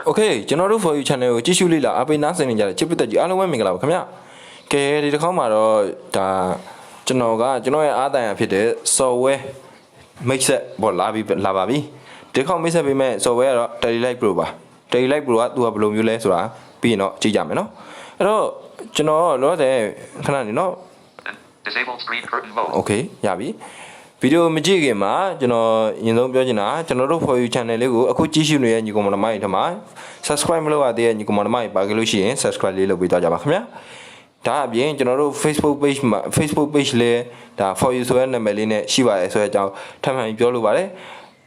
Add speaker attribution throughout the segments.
Speaker 1: Okay, general for you channel, usually la abe nasa ninja, chip the other one mingla, come here. Okay, the comma da Janoga, Janoa Ada and Pite, so we makes it what lavabi. The commiss have been made so where Telelight Brewer. Telelight Brewer to a blue lesra, be no Chijamino. Hello, Jano, no, there, can I know?
Speaker 2: Disable screen curtain mode.
Speaker 1: Okay, Yabi. Video Majig ma, Bajana, General for you channel, a good issue and you come on my time. Subscribe below there and you come on my Bagalushi, subscribe little with Ajamaka. Da bien, General Facebook page lay, da for you so and Meline, Shiva, so time and Joluvare.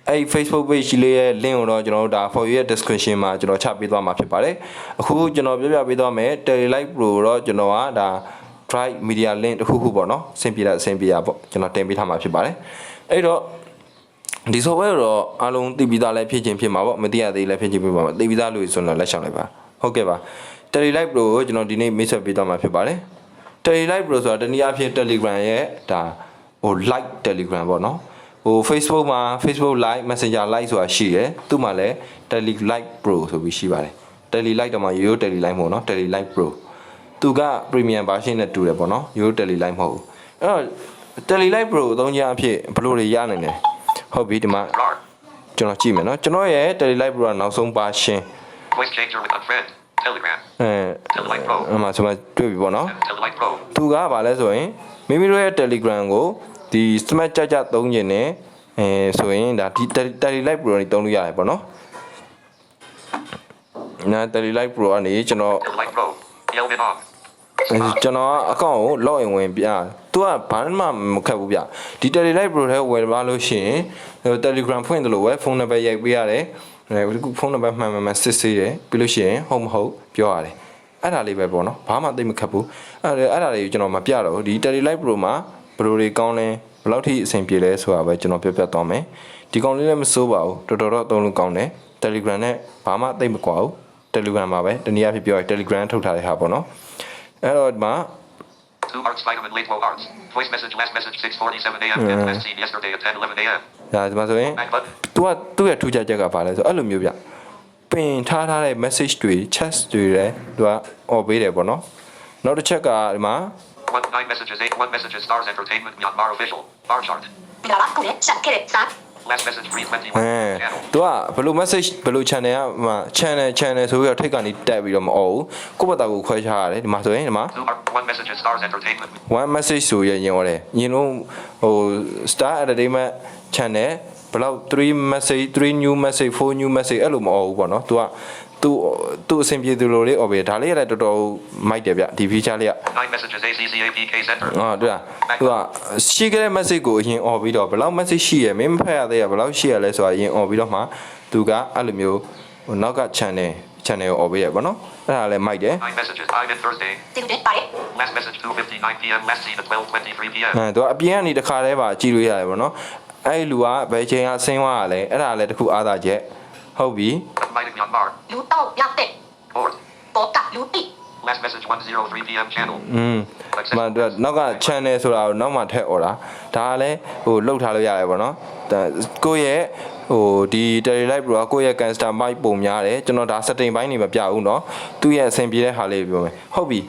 Speaker 1: A Facebook page lay, Leon or General da for your description, ma, General Chap with my pare. Who General with me, Telelight Brew, Genoa, da. Try media link who bono, simply that same be about, cannot take it how much about it. Edo this over alone the Vidala pigeon pima, Media de la pigeon pima, the Vidalu is on a lesson lever. Okay, Telelight Bro, you know the name Mr. Vidama Pibare. Telelight Bros are the near Telegram, da or like Telegram, no? Oh, Facebook like messenger likes or she, to Male, Telelight Bro, so we she vale. Telelight on my you, Telelight mono, Telelight Bro. Tuga premium version at 2 leပေါ့နော် you Telelight မဟုတ်ဘူးအဲ့တော့ Telelight Pro 3ချက်အဖြစ်ဘယ်လိုတွေရနိုင်လဲဟုတ်ပြီဒီမှာကျွန်တော်ကြည့်မယ်နော်ကျွန်တော်ရဲ့ Telelight Pro ကနောက်ဆုံး version
Speaker 2: voice changer with unfriend Telegram Telelight Pro
Speaker 1: အဲ့မှာဆိုမှတွေ့ပြီပေါ့နော်
Speaker 2: Telelight Pro
Speaker 1: သူကဘာလဲဆိုရင်မိမိတို့ရဲ့ Telegram ကိုဒီ smart ကြသုံးခြင်းနဲ့ဆိုရင်ဒါဒီ Telelight Pro နဲ့သုံးလို့ရတယ်ပေါ့နော်နာ Telelight Pro ကနေကျွန်တော်
Speaker 2: Telelight Pro Yelvin off
Speaker 1: ကျွန်တော်အကောင့်ကို login ဝင်ပြသူကဘာမှမခက်ဘူးဗျဒီ Telelight Pro ထဲဝင်ပါလို့ရှိရင် Telegram ဖွင့်တယ်လို့ပဲဖုန်းနံပါတ်ရိုက်ပေးရတယ်ဒီဖုန်းနံပါတ်မှန်စစ်ဆေးတယ်ပြီးလို့ရှိရင်ဟုတ်မဟုတ်ပြောရတယ်အဲ့ဒါလေးပဲပေါ့နော်ဘာမှသိမခက်ဘူးအဲ့ဒါလေးကျွန်တော်မပြတော့ဘူးဒီ Telelight Pro မှာဘယ်လိုတွေကောင်းလဲဘယ်လောက်ထိအဆင်ပြေလဲဆိုတာပဲကျွန်တော်ပြသွားမယ်ဒီကောင်လေးလည်းမစိုးပါဘူးတော်တော်သုံးလို့ကောင်းတယ် Telegram နဲ့ဘာမှသိမကွာဘူး Telegram မှာပဲတနည်းအားဖြင့်ပြောရင် Telegram ထုတ်ထားတဲ့ဟာပေါ့နော်အဲ့တော့ဒီမှာ
Speaker 2: 2 arts vitamin late low arts voice message last message 6:47 a.m. and seen yesterday at 10:11 a.m.
Speaker 1: ဒါဒီမှာဆိုရင်သူကထူးခြားချက်ကဘာလဲဆိုအဲ့လိုမျိုးဗျပင်ထားတဲ့ message တွေ chat တွေလည်းသူကអော်ပေးတယ်ပေါ့နော်နောက်တစ်ချက်ကဒီမှာ
Speaker 2: 9 messages 8 1 messages stars entertainment Myanmar official bar chart last message 321 channel
Speaker 1: သူကဘယ်လို message ဘယ်လို channel ကမှာ channel ဆိုပြီးတော့ထိတ်ကနေတက်ပြီးတော့မအော်ဘူးကိုယ့်ဘက်သားကိုခွဲခြားရတယ်ဒီမှာဆိုရင်ဒီမှာ
Speaker 2: 1 messages stars entertainment
Speaker 1: 1 message ဆိုရင်ရင်ဟောတယ်ရင်လုံးဟို star entertainment channel ဘယ်လောက်3 message 3 new message 4 new message အဲ့လိုမအော်ဘူးပေါ့နော်သူကသူအဆင်ပြေသူလိုလေးអော်ပေးဒါလေးလည်းတော်တော်မိုက်တယ်ဗျဒီ feature လေးက
Speaker 2: 9 messages ACCAPK center
Speaker 1: တွေ့လားသူကရှိခဲ့တဲ့ message ကိုအရင်អော်ပြီးတော့ဘယ်လောက် message ရှိရမင်းမဖတ်ရသေးရဘယ်လောက်ရှိရလဲဆိုတာအရင်អော်ပြီးတော့မှသူကအဲ့လိုမျိုးနောက်က channel ကိုអော်ပေးရပေါ့နော်အဲ့ဒါလည်းမိုက်တယ်
Speaker 2: 9 messages time in Thursday last message 2:59 p.m. last seen at 12:23 p.m.
Speaker 1: သူကအပြင်ကနေတခါတည်းပါကြည့်လို့ရတယ်ပေါ့နော်အဲ့လူကဘယ်ချိန်ကဆင်းသွားရလဲအဲ့ဒါလည်းတခုအားသာချက်ဟုတ်ပြီ
Speaker 2: လူတော့ရောက်တဲ့ပေါ်ကလူတိ last message 1:03 p.m. channel
Speaker 1: မတို့နောက်က channel ဆိုတာကိုနောက်မှထည့်អော်တာဒါကလည်းဟိုလှုပ်ထားလို့ရတယ်ပေါ့နော်ကိုယ့်ရဲ့ဟိုဒီ Telelight Pro ကကိုယ့်ရဲ့ custom mic ပုံများတယ်ကျွန်တော်ဒါ setting ဘိုင်းနေမပြဘူးเนาะသူ့ရဲ့အဆင်ပြေတဲ့ဟာလေးပြောမယ်ဟုတ်ပြီ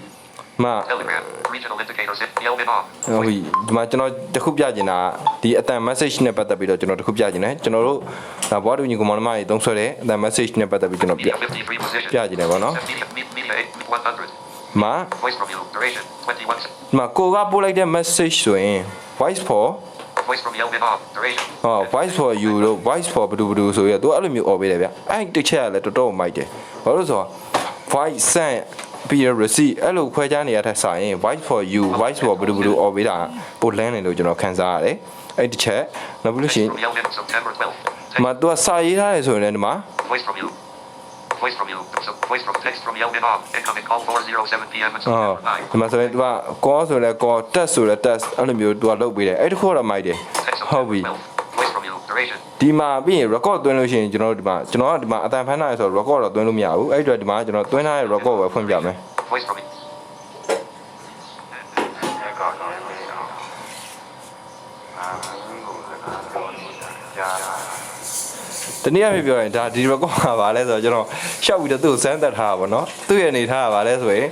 Speaker 1: မ
Speaker 2: Telegram regional indicators Yelvin off
Speaker 1: ဟုတ်ပြီဒီမှာကျွန်တော်တခုပြချင်တာဒီအတန် message နဲ့ပတ်သက်ပြီးတော့ကျွန်တော်တခုပြချင်တယ်ကျွန်တော်တို့ဒါဘောတူညီကောင်မတွေသုံးဆွဲတဲ့အတန် message နဲ့ပတ်သက်ပြီးကျွန်တော်ပြချင်တယ်ပေါ့နော်မ
Speaker 2: voice from you duration 21
Speaker 1: မကိုကပို့လိုက်တဲ့ message ဆိုရင် voice for
Speaker 2: voice from Yelvin off duration
Speaker 1: voice for you လို့ voice for ဘဒူဆိုရတော့အဲ့လိုမျိုးអော်ပေးတယ်ဗျအဲ့တစ်ချက်ကလည်းတော်တော်မိုက်တယ်ဘာလို့ဆိုတော့ voice send ပြီးရ receipt အဲ့လိုခွဲခြားနေရတဲ့ဆိုင်ရင် voice for you voice for ဘဒူអော်ပေးတာပိုလန်းတယ်လို့ကျွန်တော်ခန်းစားရတယ်အဲ့တစ်ချက်နောက်ပြီးလို့ရှိရင်မတော့စာရေးထားတယ်ဆိုရင်လည်းဒီမှာ
Speaker 2: voice from you voice from text from Yelvin off incoming call 4:07 p.m.
Speaker 1: ဒီမှာဆိုရင်သူက call ဆိုလဲ call text ဆိုလဲ text အဲ့လိုမျိုးသူကလုပ်ပေးတယ်အဲ့တခုတော့မိုက်တယ်ဟုတ်ပြီ
Speaker 2: voice from you duration
Speaker 1: ဒီမှာပြီးရင် record သွင်းလို့ရှိရင်ကျွန်တော်ဒီမှာအတန်ဖမ်းထားရဆိုတော့ record တော့သွင်းလို့မရဘူးအဲ့အတွက်ဒီမှာကျွန်တော်သွင်းထားတဲ့ record ပဲဖွင့်ပြမယ်
Speaker 2: voice from you
Speaker 1: ဒ တနည်းအားဖြင့်ပြောရင်ဒါဒီ record မှာပါလဲဆိုတော့ကျွန်တော်ရှောက်ပြီးတော့သူ့ကိုစမ်းသပ်ထားတာပေါ့နော်သူ့ရဲ့အနေထားကပါလဲဆိုရင်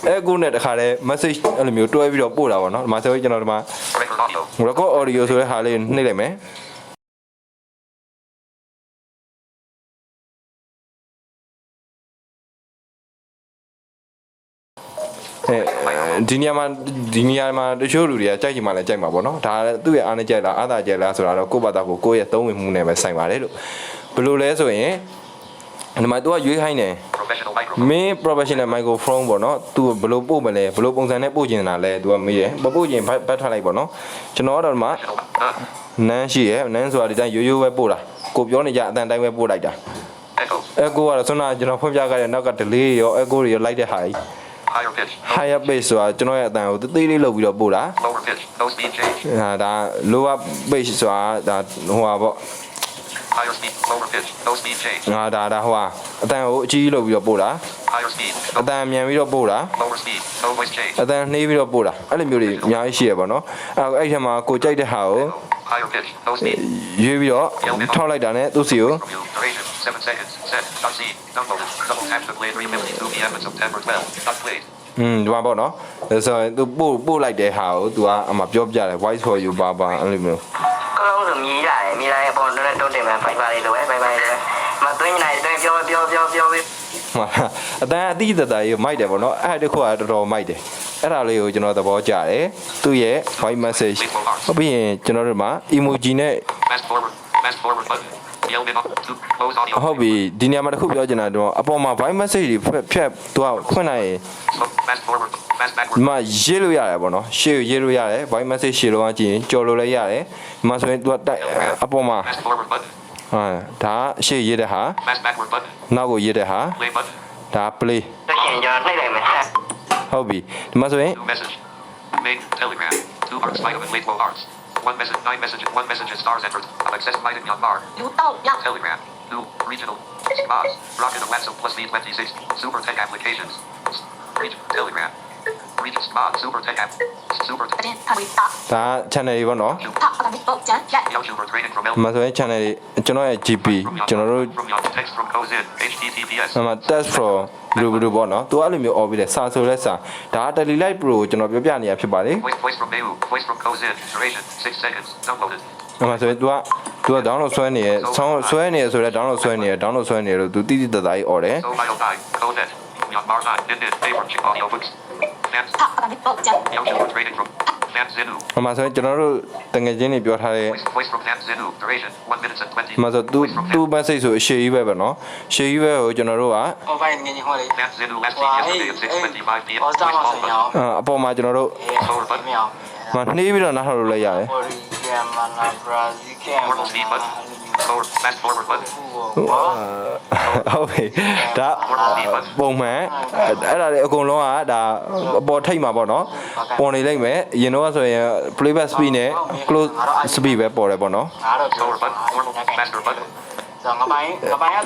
Speaker 1: အခုနဲ့တခါလဲ message အဲ့လိုမျိုးတွဲပြီးတော့ပို့တာပေါ့နော်ဒီမှာဆိုရင်ကျွန်တော်ဒီမှာ record audio ဆိုတဲ့ဟာလေးနှိပ်လိုက်မယ်ဒီနေရာမှာတချို့လူတွေကကြိုက်ချင်မှလည်းကြိုက်မှာပေါ့နော်ဒါသူ့ရဲ့အားနဲ့ကြိုက်လားအားသာကြိုက်လားဆိုတာတော့ကိုယ့်ဘာသာကိုယ့်ရဲ့သုံးဝင်မှုနဲ့ပဲဆိုင်ပါတယ်လို့ဘယ်လိုလဲဆိုရင်ဒီမှာ तू ကရွေးခိုင်းတယ် main professional microphone ပေါ့နော် तू ဘယ်လိုပို့မလဲဘယ်လိုပုံစံနဲ့ပို့ချင်တာလဲ तू ကမေးတယ်မပို့ချင်ဘတ်ထားလိုက်ပေါ့နော်ကျွန်တော်ကတော့ဒီမှာနန်းရှိရဲ့နန်းဆိုတာဒီတိုင်းရိုးရိုးပဲပို့တာကိုပြောနေကြအတန်တိုင်းပဲပို့လိုက်တာechoကတော့ဆွမ်းနာကျွန်တော်ဖွင့်ပြခဲ့တဲ့နောက်က delay ရော echo တွေရောလိုက်တဲ့ဟာကြီးhigher pitch ဆိုတာကျွန်တော်ရဲ့အတန်ကိုသေးလေးလုပ်ပြီးတော့ပို့တာ
Speaker 2: lower pitch no speed change
Speaker 1: ဒါ lower pitch ဆိုတာဒါဟိုပါပေါ့
Speaker 2: higher speed lower pitch no speed change
Speaker 1: ဒါဟိုအတန်ကိုအကြီးလုပ်ပြီးတော့ပို့တာ
Speaker 2: higher speed
Speaker 1: အတန်မြန်ပြီးတော့ပို့တာ
Speaker 2: lower speed no voice change
Speaker 1: အတန်နှေးပြီးတော့ပို့တာအဲ့လိုမျိုးတွေအများကြီးရှိရပါတော့အဲ့ထဲမှာကိုကြိုက်တဲ့ဟာကို
Speaker 2: higher pitch no speed
Speaker 1: ရွေးပြီးတော့ထောက်လိုက်တာနဲ့သူ့စီကို
Speaker 2: duration 7 seconds set start scene downloaded double tap to play 3:52 p.m. on September 12 start played
Speaker 1: ဒီမှာပေါ့နော်ဆိုရင်သူပို့လိုက်တဲ့ဟာကို तू ကအမှပြောပြတယ် voice for you ပါအဲ့လိုမျိုး
Speaker 3: ကောင်းလို့မြည်ရတယ်ပေါ့တော့တုံးတင်မယ်ဖိုင်ပါလေးလိုပဲဖိုင်ပါလေးလိုပဲမသွင်းနိုင်သွင်းပြောပြီး
Speaker 1: အတန်အတိအတကြီးမိုက်တယ်ပေါ့နော်အဲ့ဒီခုကတော်တော်မိုက်တယ်အဲ့ဒါလေးကိုကျွန်တော်သဘောကျတယ်သူ့ရဲ့ voice message ဟုတ်ပြီးရင်ကျွန်တော်တို့မှာ emoji နဲ့
Speaker 2: fast forward button yell bit to close audio
Speaker 1: ဟုတ်ပြီဒီနေရာမှာတစ်ခုပြောချင်တာတော့အပေါ်မှာ voice message တွေဖြတ်သူကဖွင့်လိုက်ရင်
Speaker 2: fast forward fast backward
Speaker 1: ဒီမှာရေးလို့ရတယ်ပေါ့နော်ရှေ့ကိုရေးလို့ရတယ် voice message ရှေ့လုံးကကြည့်ရင်ကြော်လို့လည်းရတယ်ဒီမှာဆိုရင်သူကတိုက်အပေါ်မှာ
Speaker 2: fast forward button
Speaker 1: ဒါရှေ့ရေးတဲ့ဟာ
Speaker 2: fast backward button
Speaker 1: နောက်ကိုရေးတဲ့ဟာ
Speaker 2: play button
Speaker 1: ဒါ play
Speaker 3: တချင်ကျွန်တော်နှိပ်လိုက်မယ်
Speaker 1: ဟုတ်ပြီဒီမှာဆိုရင်
Speaker 2: new message main telegram 2 hearts vitamin wait 12 hearts one message stars entered access item Myanmar telegram new regional box rocket WhatsApp plus V26 super tech applications region telegram region smart super tech app super tech
Speaker 1: ဒါ channel တွေပေါ့နော်
Speaker 2: YouTuber training from
Speaker 1: ဒီမှာဆိုရင် channel တွေကျွန်တော်ရဲ့ GP ကျွန်တော်တို့
Speaker 2: text from cozin https
Speaker 1: ဒီမှာ test for ဘယ်လိုပေါ့နော်သူအဲ့လိုမျိုးអော်ပြီးတယ်စာဆိုလဲစာဒါ Telelite Pro ကိုကျွန်တော်ပြောပြနေရဖြစ်ပါလေ
Speaker 2: voice from Neu voice from cozin duration 6 seconds downloaded
Speaker 1: ဒီမှာဆိုရင် तू က download ဆွဲနေရဆွဲနေရဆိုတော့ download ဆွဲနေလို့ तू တိတိတသားကြီးអော်တယ်
Speaker 2: so file time coded Myanmar time did favorite chick audio books YouTuber training from Zinu
Speaker 1: ဒီမှာဆိုရင်ကျွန်တော်တို့တငယ်ချင်းတွေပြောထားတဲ့
Speaker 2: voice from Zinu duration 1 minute and 20
Speaker 1: ဒီမှာဆို तू message ဆိုအရှိကြီးပဲပေါ့နော်ရှေးကြီးပဲကိုကျွန်တော်တို့က
Speaker 3: ဟောဖိုင်ငင်းဟောလေး
Speaker 2: Zinu last seen yesterday at 6:25 p.m.
Speaker 3: ဟောစားမဆိုင်အောင်
Speaker 1: အပေါ်မှာကျွန်တော်တို့
Speaker 2: forward button
Speaker 3: မအောင်
Speaker 1: မနှေးပြီးတော့နားထောင်လို့လည်းရတယ်
Speaker 3: ဟောရီကမနာဘရာဇီကမ်
Speaker 2: normal speed button fast forward button
Speaker 1: ဟုတ်ပြီဒါပုံမှန်အဲ့ဒါတွေအကုန်လုံးကဒါအပေါ်ထိတ်မှာပေါ့နော်ပေါ်နေလိုက်မယ်အရင်တော့ဆိုရင် playback speed နဲ့ close speed ပဲပေါ်တယ်ပေါ့နော်
Speaker 3: ငါတော့
Speaker 2: slower button normal faster button
Speaker 3: ဆိုငါပိုင်း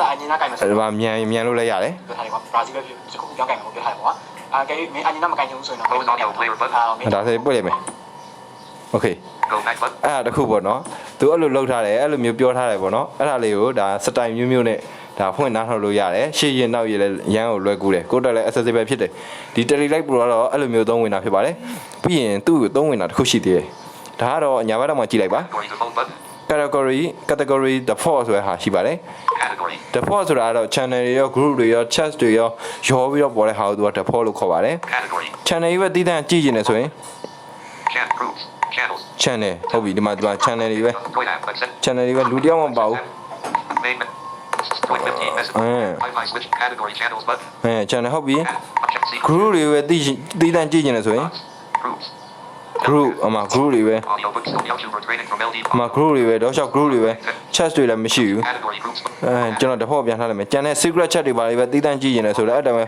Speaker 3: ကအညီနာကင်မယ်ဆို
Speaker 1: ဒီမှာမြန်လို့လည်းရတယ်
Speaker 3: ပြောထားတယ်ကွာဘရာဇီးပဲဖြစ်ခုပြောင်းကင်မယ်ပြောထားတယ်ကွာကဲမင်းအညီနာမကင်ချင်ဘူးဆိုရင်တော့
Speaker 2: close audio player button
Speaker 1: ဒါဆိုပြလိုက်မယ် okay
Speaker 2: go back button
Speaker 1: အဲ့ဒါတခုပေါ့နော်သူအဲ့လိုလှုပ်ထားတယ်အဲ့လိုမျိုးပြောထားတယ်ပေါ့နော်အဲ့ဒါလေးကိုဒါစတိုင်မျိုးနဲ့ဒါဖွင့်နားထောင်လို့ရတယ်ရှေ့ရင်နောက်ရင်လည်းရမ်းကိုလွယ်ကူတယ်ကိုတက်လည်း accessible ဖြစ်တယ်ဒီ Telelight Pro ကတော့အဲ့လိုမျိုးသုံးဝင်တာဖြစ်ပါတယ်ပြီးရင်သူ့ကိုသုံးဝင်တာတစ်ခုရှိသေးတယ်ဒါကတော့ညာဘက်တော့မှကြည့်လိုက်ပါ category default ဆိုတဲ့ဟာရှိပါတယ် default ဆိုတာကတော့ channel တွေရော group တွေရော chat တွေရောရောပြီးတော့ပေါ်တဲ့ဟာကိုသူက default လို့ခေါ်ပါတယ် channel ကြီးပဲတည်တံ့ကြည့်နေတယ်ဆိုရင် channel ဟုတ်ပြီဒီမှာဒီမှာ channel တွေပဲ channel တွေပဲလူတယောက်မှမပါဘူး channel ဟုတ်ပြီ group တွေပဲတည်တံ့ကြည့်နေတယ်ဆိုရင် group အမ group တွေပဲအမ group တွေပဲတော့ရှောက် group တွေပဲ chat တွေလည်းမရှိဘူးကျွန်တော် default ပြန်ထားလိုက်မယ် channel secret chat တွေပါလေပဲတည်တံ့ကြည့်နေတယ်ဆိုတော့အဲ့ဒါပဲ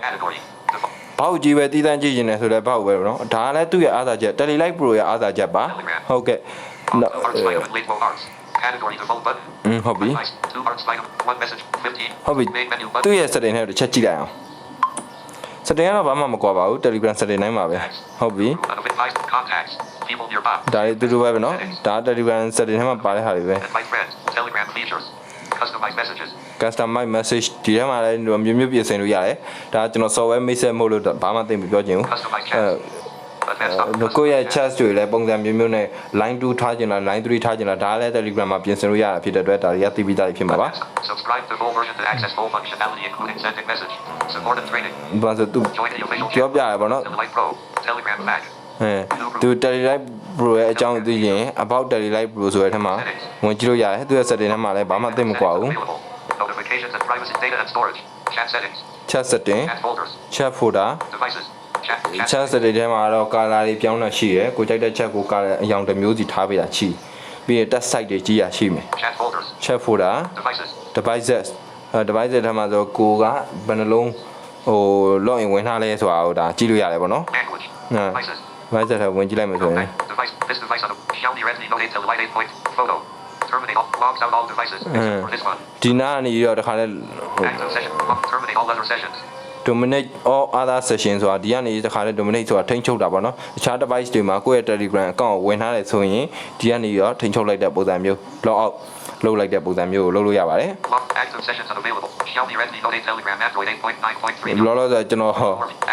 Speaker 1: ဘောက်ကြီးပဲတည်တံ့ကြည့်နေဆိုတော့ဘောက်ပဲเนาะဒါလည်းသူ့ရဲ့အားသာချက် Telelight Pro ရဲ့အားသာချက်ပါဟုတ်ကဲ့ဟုတ်ပြီသူ့ရဲ့ setting နဲ့တစ်ချက်ကြည့်လိုက်အောင် setting ကတော့ဘာမှမကွာပါဘူး Telegram setting တိုင်းမှာပဲဟုတ်ပြီဒါလေးတူတူပဲเนาะဒါ Telegram setting ထဲမှာပါတဲ့ဟာတွေပဲ
Speaker 2: messages.
Speaker 1: customize message ဒီထဲမှာလည်းမျိုးမျိုးပြင်ဆင်လို့ရတယ်ဒါကျွန်တော် software message မို့လို့ဘာမှသိမပြောချင်ဘူး
Speaker 2: Customize chat. Advanced options.
Speaker 1: ကိုယ့်ရဲ့ chat တွေလည်းပုံစံမျိုးမျိုးနဲ့ line 2ထားချင်လား line 3ထားချင်လားဒါလည်း Telegram မှာပြင်ဆင်လို့ရတာဖြစ်တဲ့အတွက်ဒါတွေကသိပြီးသားဖြစ်မှာပါ
Speaker 2: Subscribe to full version to access full functionality, including sending message, support and training.
Speaker 1: ဘာလို့သူ
Speaker 2: Join the official
Speaker 1: ပြောပြရပါတော့
Speaker 2: Telelight Pro, Telegram Mac.
Speaker 1: သူ Telelight Pro ရဲ့အကြောင်းသိရင် about Telelight Pro ဆိုတဲ့အထက်မှာဝင်ကြည့်လို့ရတယ်သူရဲ့ setting ထဲမှာလည်းဘာမှသိမကွာဘူး
Speaker 2: Available. Notifications and privacy data and storage. Chat settings.
Speaker 1: chat setting
Speaker 2: Chat folders.
Speaker 1: chat folder
Speaker 2: Devices. Chat.
Speaker 1: chat setting ထဲမှာတော့ color တွေပြောင်းတာရှိရယ်ကိုကြိုက်တဲ့ chat ကို color အရောင်တစ်မျိုးစီထားပေးတာရှိပြီးရင် test site တွေကြည့်ရရှိမယ်
Speaker 2: Chat folders.
Speaker 1: chat folder
Speaker 2: Devices.
Speaker 1: devices devices ထဲမှာဆိုကိုကဘယ်နှလုံးဟို login ဝင်ထားလဲဆိုတာဟိုဒါကြည့်လို့ရတယ်ပေါ့နော်
Speaker 2: Language. Devices.
Speaker 1: devices ထဲဝင်ကြည့်လိုက်မယ်ဆိုရင်
Speaker 2: Device. This device on a Xiaomi Redmi Note 8 Telelight 8 point. Photo. Terminate all. Logs out all devices. Except for this one.
Speaker 1: ဒီနာကနေပြီးတော့တခါလဲ
Speaker 2: Active session. Terminate all other sessions.
Speaker 1: dominate all other session ဆိုတာဒီကနေတခါလဲ dominate ဆိုတာထိန်းချုပ်တာပေါ့နော်အခြား device တွေမှာကိုယ့်ရဲ့ Telegram account ကိုဝင်ထားတယ်ဆိုရင်ဒီကနေရောထိန်းချုပ်လိုက်တဲ့ပုံစံမျိုး log out လုပ်လိုက်တဲ့ပုံစံမျိုးကိုလုပ်လို့ရပါတယ်
Speaker 2: Log active sessions unavailable. Xiaomi Redmi Note 8 Telegram Android 8.9.3.
Speaker 1: လောလောဆယ်ကျွန်တော်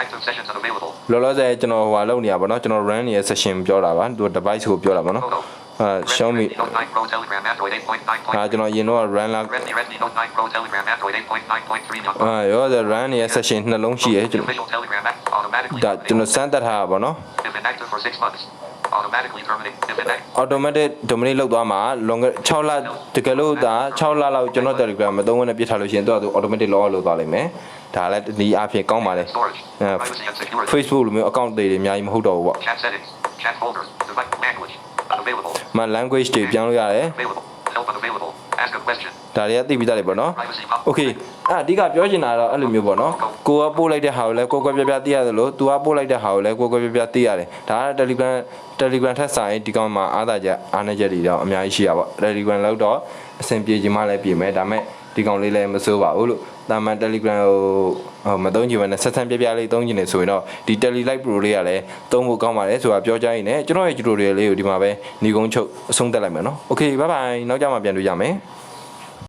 Speaker 2: Active sessions unavailable.
Speaker 1: လောလောဆယ်ကျွန်တော်ဟိုဟာလုပ်နေရပါတော့ကျွန်တော် run ရဲ့ session ပြောတာပါသူ device ကိုပြောတာပါနော်
Speaker 2: Photo.
Speaker 1: Xiaomi
Speaker 2: Redmi Note 9 Pro Telegram Android 8.9.
Speaker 1: ဒါကျွန်တော်ရင်တော့ run လာ
Speaker 2: Redmi Note 9 Pro Telegram Android 8.9.3.
Speaker 1: ရောတဲ့ run ရဲ့ session နှလုံးရှိရဲကျွန်တော်
Speaker 2: Official Telegram app automatically.
Speaker 1: ဒါကျွန်တော်စမ်းသပ်ထားတာပေါ့နော်
Speaker 2: Have been active for 6 months. Automatically terminate. Have been active.
Speaker 1: automatic dominate လောက်သွားမှာ longer 6လတကယ်လို့ဒါ6လလောက်ကျွန်တော် Telegram မသုံးဝင်နဲ့ပြစ်ထားလို့ရှိရင်သူက automatic log out လုပ်သွားလိမ့်မယ်ဒါလည်းဒီအဖြစ်ကောင်းပါလေ
Speaker 2: Storage. Privacy and security.
Speaker 1: Facebook လိုမျိုး account တွေအများကြီးမဟုတ်တော့ဘူးပေါ့
Speaker 2: Chat settings. Chat folders. Device language. Unavailable.
Speaker 1: မ language တွေပြောင်းလို့ရတယ်
Speaker 2: Available. Help unavailable. Ask a question.
Speaker 1: ဒါတွေကသိပြီးသားတွေပေါ့နော်
Speaker 2: Privacy pop.
Speaker 1: Okay အဓိကပြောချင်တာတော့အဲ့လိုမျိုးပေါ့နော်ကိုကပို့လိုက်တဲ့ဟာကိုလည်းကိုကွယ်ပြပြသိရတယ်လို့သူကပို့လိုက်တဲ့ဟာကိုလည်းကိုကွယ်ပြပြသိရတယ်ဒါက Telegram ထက်ဆိုင်ဒီကောင်မှာအားသာချက်အားနည်းချက်တွေတော့အများကြီးရှိရပါ Telegram လောက်တော့အဆင်ပြေချင်မှလည်းပြေမယ်ဒါမဲ့ဒီကောင်လေးလည်းမစိုးပါဘူးလို့တာမန် Telegram ကိုမသုံးချင်ဘဲနဲ့ဆက်ဆံပြပြလေးသုံးချင်နေဆိုရင်တော့ဒီ Telelight Pro လေးကလည်းသုံးဖို့ကောင်းပါတယ်ဆိုတာပြောကြရင်လည်းကျွန်တော်ရဲ့ tutorial လေးကိုဒီမှာပဲညီကုန်းချုပ်အဆုံးသတ်လိုက်မယ်နော် Okay bye bye နောက်ကြမှာပြန်တွေ့ကြမယ်